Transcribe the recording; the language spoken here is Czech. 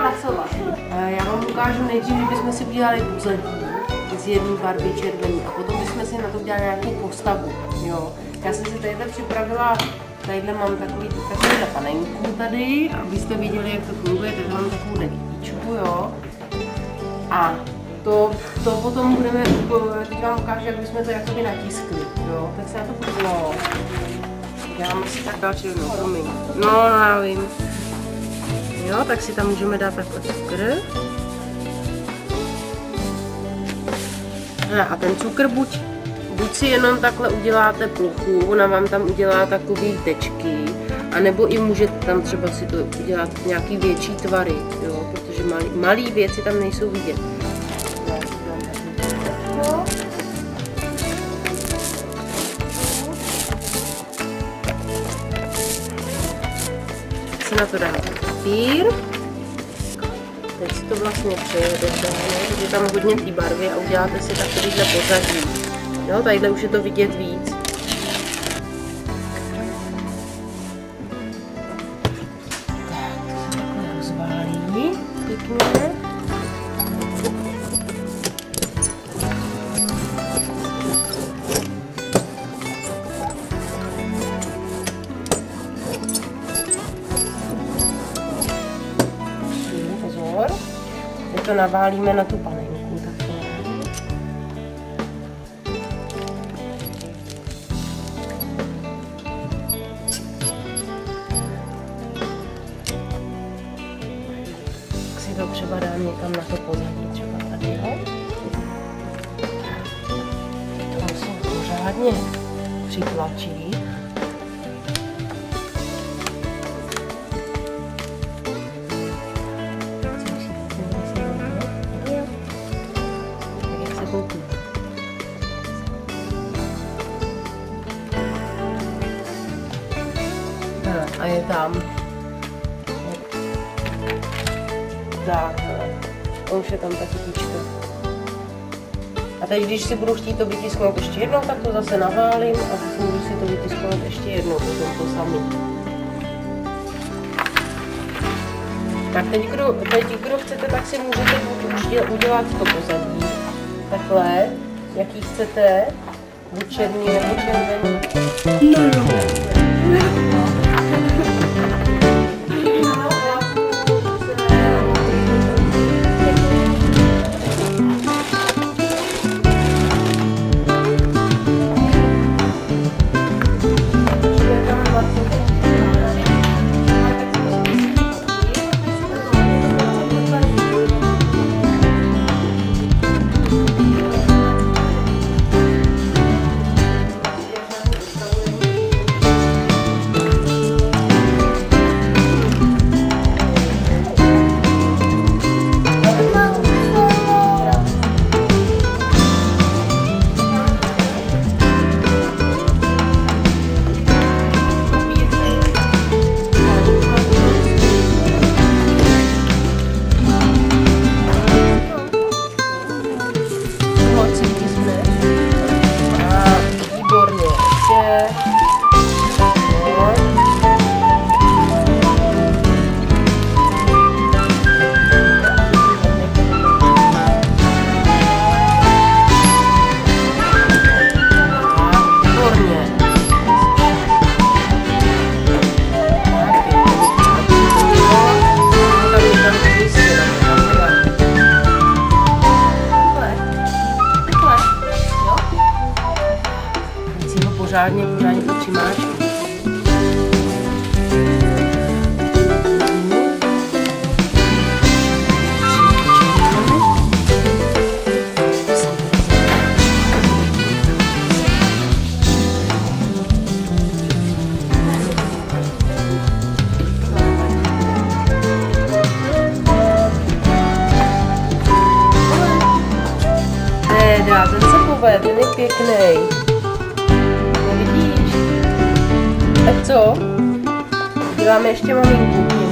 pracovat. Já vám ukážu nejdřív, že bychom si udělali pozadí z jedné barvy červený a potom bychom si na to udělali nějakou postavu. Jo. Já jsem si tadyhle připravila, tadyhle mám takovýhle panenku tady, abyste viděli, jak to funguje, tady mám takovou kytičku, jo. A to potom budeme, teď vám ukážu, jak bychom to jakoby natiskli, jo. Tak se na to podívalo. Děláme si tak dál červenou, promiň. No, já vím. Jo, tak si tam můžeme dát takhle cukr. A ten cukr buď si jenom takhle uděláte plochu, ona vám tam udělá takový tečky, anebo i můžete tam třeba si to udělat nějaký větší tvary, jo, protože malý věci tam nejsou vidět. Si na to dáte papír. Teď si to vlastně přejedete, protože tam hodně té barvy a uděláte si takovýhle pozadí. Jo, tadyhle už je to vidět víc. Tak, to se takhle rozválí pěkně. Teď to naválíme na tu panenku takhle. Tak si to třeba dám někam na to pozadí, třeba tady, jo. Teď to musím pořádně přitlačit. A je tam. Tak, už je tam ta kytička. A teď, když si budu chtít to vytisknout ještě jednou, tak to zase naválím a můžu si to vytisknout ještě jednou, potom to samý. Tak teď, kdo chcete, tak si můžete udělat to pozadí. Takhle, jaký chcete, buď černý nebo červený. Pořádně to přimáčku. Teda, ten se povede, ten je pěkný. A co? Děláme ještě maminku.